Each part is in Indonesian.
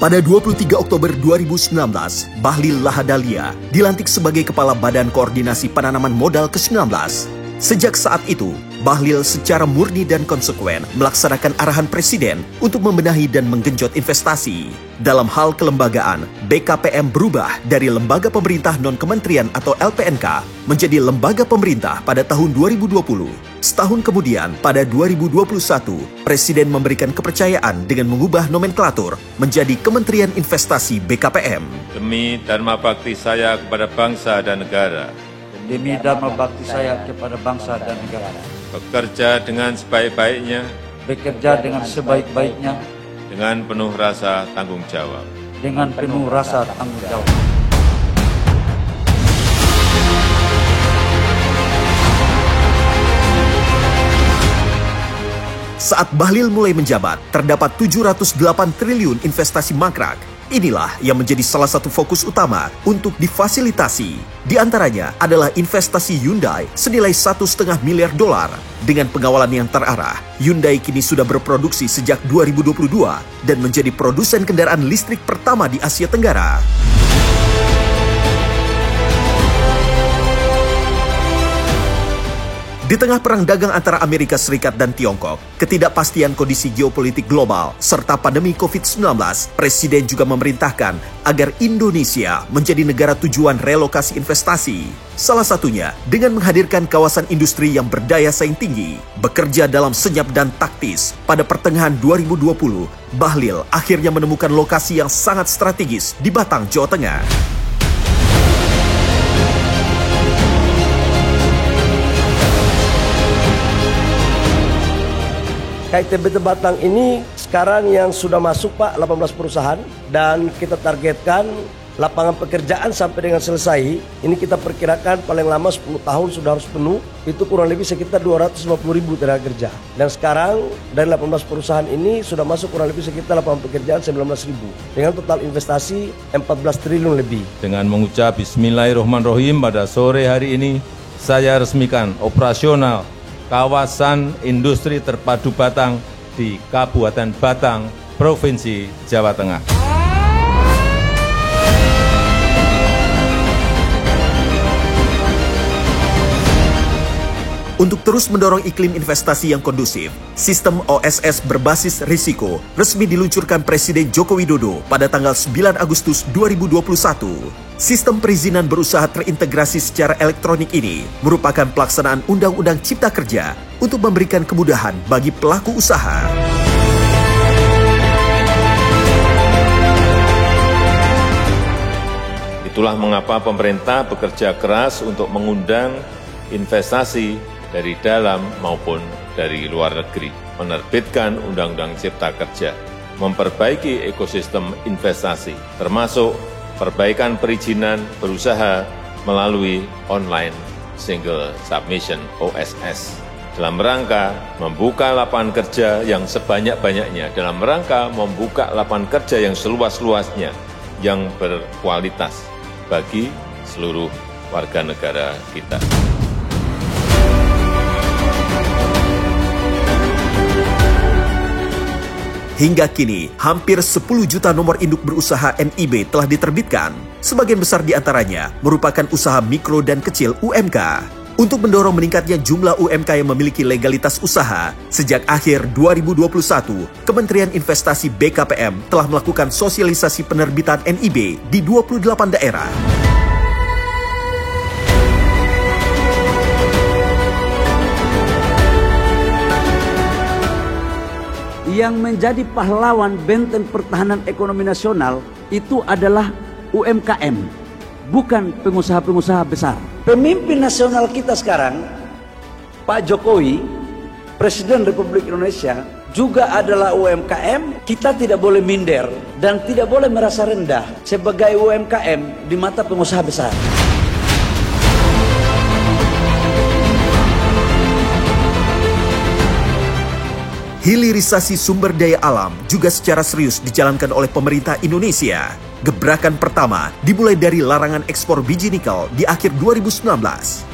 Pada 23 Oktober 2019, Bahlil Lahadalia dilantik sebagai Kepala Badan Koordinasi Penanaman Modal ke-19. Sejak saat itu, Bahlil secara murni dan konsekuen melaksanakan arahan Presiden untuk membenahi dan menggenjot investasi. Dalam hal kelembagaan, BKPM berubah dari lembaga pemerintah non-kementerian atau LPNK menjadi lembaga pemerintah pada tahun 2020. Setahun kemudian, pada 2021, Presiden memberikan kepercayaan dengan mengubah nomenklatur menjadi Kementerian Investasi BKPM. Demi dharma bakti saya kepada bangsa dan negara. Demi dharma bakti saya kepada bangsa dan negara. Bekerja dengan sebaik-baiknya. Bekerja dengan sebaik-baiknya. Dengan penuh rasa tanggung jawab. Dengan penuh rasa tanggung jawab. Saat Bahlil mulai menjabat, terdapat 708 triliun investasi mangkrak. Inilah yang menjadi salah satu fokus utama untuk difasilitasi. Di antaranya adalah investasi Hyundai senilai $1,5 miliar. Dengan pengawalan yang terarah, Hyundai kini sudah berproduksi sejak 2022 dan menjadi produsen kendaraan listrik pertama di Asia Tenggara. Di tengah perang dagang antara Amerika Serikat dan Tiongkok, ketidakpastian kondisi geopolitik global, serta pandemi COVID-19, Presiden juga memerintahkan agar Indonesia menjadi negara tujuan relokasi investasi. Salah satunya dengan menghadirkan kawasan industri yang berdaya saing tinggi. Bekerja dalam senyap dan taktis, pada pertengahan 2020, Bahlil akhirnya menemukan lokasi yang sangat strategis di Batang, Jawa Tengah. KITBT Batang ini sekarang yang sudah masuk Pak 18 perusahaan dan kita targetkan lapangan pekerjaan sampai dengan selesai. Ini kita perkirakan paling lama 10 tahun sudah harus penuh. Itu kurang lebih sekitar 250.000 tenaga kerja. Dan sekarang dari 18 perusahaan ini sudah masuk kurang lebih sekitar lapangan pekerjaan 19.000. Dengan total investasi 14 triliun lebih. Dengan mengucap Bismillahirrahmanirrahim pada sore hari ini, saya resmikan operasional Kawasan Industri Terpadu Batang di Kabupaten Batang, Provinsi Jawa Tengah. Untuk terus mendorong iklim investasi yang kondusif, sistem OSS berbasis risiko resmi diluncurkan Presiden Joko Widodo pada tanggal 9 Agustus 2021. Sistem perizinan berusaha terintegrasi secara elektronik ini merupakan pelaksanaan Undang-Undang Cipta Kerja untuk memberikan kemudahan bagi pelaku usaha. Itulah mengapa pemerintah bekerja keras untuk mengundang investasi dari dalam maupun dari luar negeri, menerbitkan Undang-Undang Cipta Kerja, memperbaiki ekosistem investasi, termasuk perbaikan perizinan berusaha melalui Online Single Submission (OSS) dalam rangka membuka lapangan kerja yang sebanyak-banyaknya, dalam rangka membuka lapangan kerja yang seluas-luasnya, yang berkualitas bagi seluruh warga negara kita. Hingga kini, hampir 10 juta nomor induk berusaha NIB telah diterbitkan. Sebagian besar di antaranya merupakan usaha mikro dan kecil UMK. Untuk mendorong meningkatnya jumlah UMK yang memiliki legalitas usaha, sejak akhir 2021, Kementerian Investasi BKPM telah melakukan sosialisasi penerbitan NIB di 28 daerah. Yang menjadi pahlawan benteng pertahanan ekonomi nasional itu adalah UMKM, bukan pengusaha-pengusaha besar. Pemimpin nasional kita sekarang, Pak Jokowi, Presiden Republik Indonesia, juga adalah UMKM. Kita tidak boleh minder dan tidak boleh merasa rendah sebagai UMKM di mata pengusaha besar. Hilirisasi sumber daya alam juga secara serius dijalankan oleh pemerintah Indonesia. gebrakan pertama dimulai dari larangan ekspor biji nikel di akhir 2019.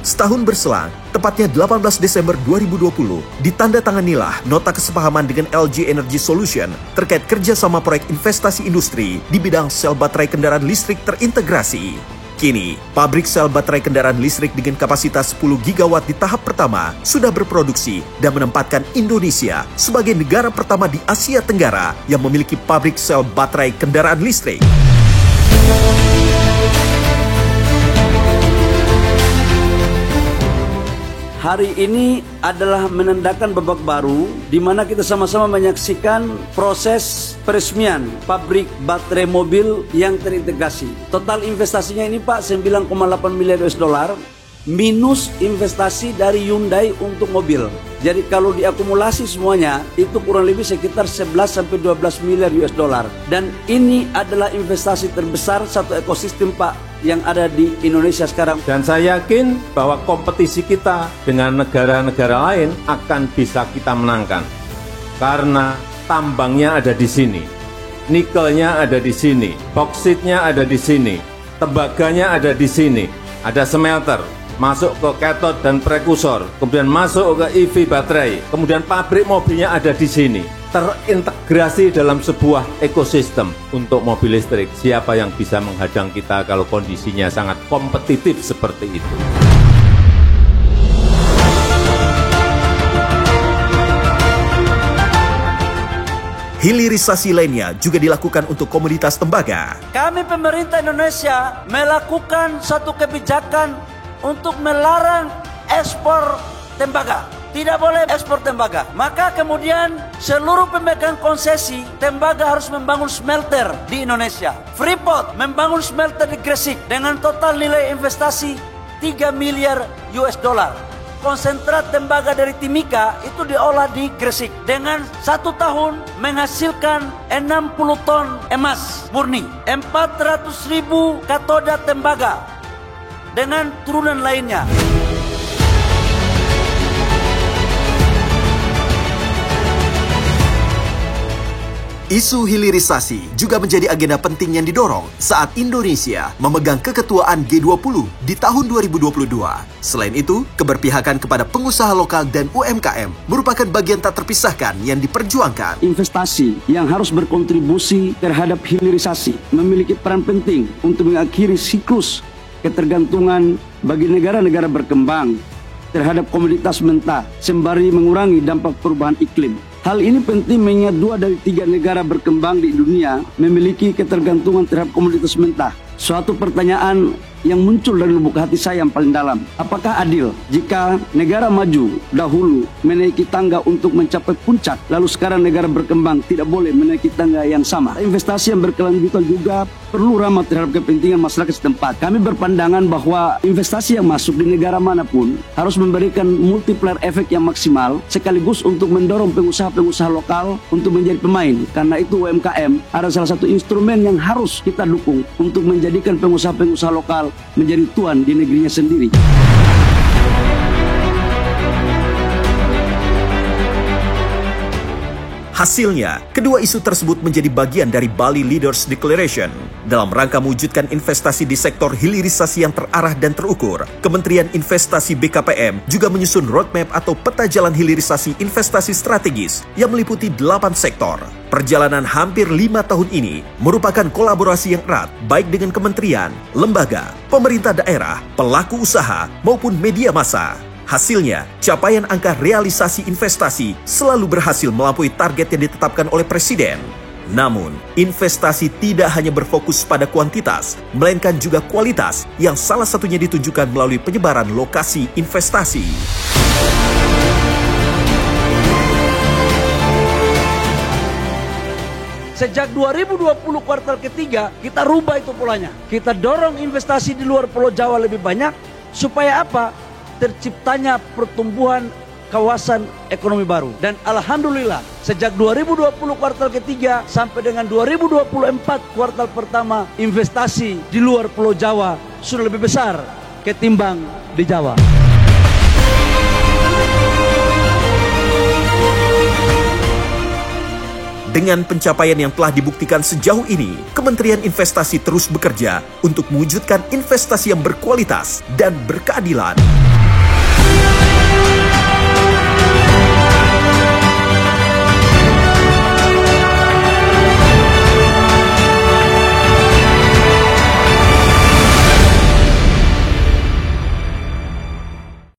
Setahun berselang, tepatnya 18 Desember 2020, ditandatanganilah nota kesepahaman dengan LG Energy Solution terkait kerjasama proyek investasi industri di bidang sel baterai kendaraan listrik terintegrasi. Kini, pabrik sel baterai kendaraan listrik dengan kapasitas 10 gigawatt di tahap pertama sudah berproduksi dan menempatkan Indonesia sebagai negara pertama di Asia Tenggara yang memiliki pabrik sel baterai kendaraan listrik. Hari ini adalah menandakan babak baru di mana kita sama-sama menyaksikan proses peresmian pabrik baterai mobil yang terintegrasi. Total investasinya ini Pak 9,8 miliar US dollar minus investasi dari Hyundai untuk mobil. Jadi kalau diakumulasi semuanya itu kurang lebih sekitar 11 sampai 12 miliar US dollar. Dan ini adalah investasi terbesar satu ekosistem Pak yang ada di Indonesia sekarang. Dan saya yakin bahwa kompetisi kita dengan negara-negara lain akan bisa kita menangkan. Karena tambangnya ada di sini, nikelnya ada di sini, boksitnya ada di sini, tembaganya ada di sini, ada smelter, masuk ke cathode dan prekursor, kemudian masuk ke EV baterai, kemudian pabrik mobilnya ada di sini. Terintegrasi dalam sebuah ekosistem untuk mobil listrik. Siapa yang bisa menghadang kita kalau kondisinya sangat kompetitif seperti itu? Hilirisasi lainnya juga dilakukan untuk komoditas tembaga. Kami pemerintah Indonesia melakukan satu kebijakan untuk melarang ekspor tembaga. Tidak boleh ekspor tembaga. Maka kemudian seluruh pemegang konsesi tembaga harus membangun smelter di Indonesia. Freeport membangun smelter di Gresik dengan total nilai investasi 3 miliar US dollar. Konsentrat tembaga dari Timika itu diolah di Gresik dengan 1 tahun menghasilkan 60 ton emas murni, 400.000 katoda tembaga dengan turunan lainnya. Isu hilirisasi juga menjadi agenda penting yang didorong saat Indonesia memegang keketuaan G20 di tahun 2022. Selain itu, keberpihakan kepada pengusaha lokal dan UMKM merupakan bagian tak terpisahkan yang diperjuangkan. Investasi yang harus berkontribusi terhadap hilirisasi memiliki peran penting untuk mengakhiri siklus ketergantungan bagi negara-negara berkembang terhadap komoditas mentah sembari mengurangi dampak perubahan iklim. Hal ini penting mengingat 2 dari 3 negara berkembang di dunia memiliki ketergantungan terhadap komoditas mentah. Suatu pertanyaan yang muncul dari lubuk hati saya yang paling dalam. Apakah adil jika negara maju dahulu menaiki tangga untuk mencapai puncak, lalu sekarang negara berkembang tidak boleh menaiki tangga yang sama? Investasi yang berkelanjutan juga perlu ramah terhadap kepentingan masyarakat setempat. Kami berpandangan bahwa investasi yang masuk di negara manapun harus memberikan multiplier efek yang maksimal sekaligus untuk mendorong pengusaha-pengusaha lokal untuk menjadi pemain. Karena itu UMKM ada salah satu instrumen yang harus kita dukung untuk menjadikan pengusaha-pengusaha lokal menjadi tuan di negerinya sendiri. Hasilnya, kedua isu tersebut menjadi bagian dari Bali Leaders Declaration. Dalam rangka mewujudkan investasi di sektor hilirisasi yang terarah dan terukur, Kementerian Investasi BKPM juga menyusun roadmap atau peta jalan hilirisasi investasi strategis yang meliputi 8 sektor. Perjalanan hampir 5 tahun ini merupakan kolaborasi yang erat baik dengan kementerian, lembaga, pemerintah daerah, pelaku usaha, maupun media massa. Hasilnya, capaian angka realisasi investasi selalu berhasil melampaui target yang ditetapkan oleh Presiden. Namun, investasi tidak hanya berfokus pada kuantitas, melainkan juga kualitas yang salah satunya ditunjukkan melalui penyebaran lokasi investasi. Sejak 2020 kuartal ketiga, kita rubah itu polanya. Kita dorong investasi di luar Pulau Jawa lebih banyak, supaya apa? Terciptanya pertumbuhan kawasan ekonomi baru. Dan alhamdulillah, sejak 2020 kuartal ketiga sampai dengan 2024 kuartal pertama, investasi di luar Pulau Jawa sudah lebih besar ketimbang di Jawa. Dengan pencapaian yang telah dibuktikan sejauh ini, Kementerian Investasi terus bekerja untuk mewujudkan investasi yang berkualitas dan berkeadilan.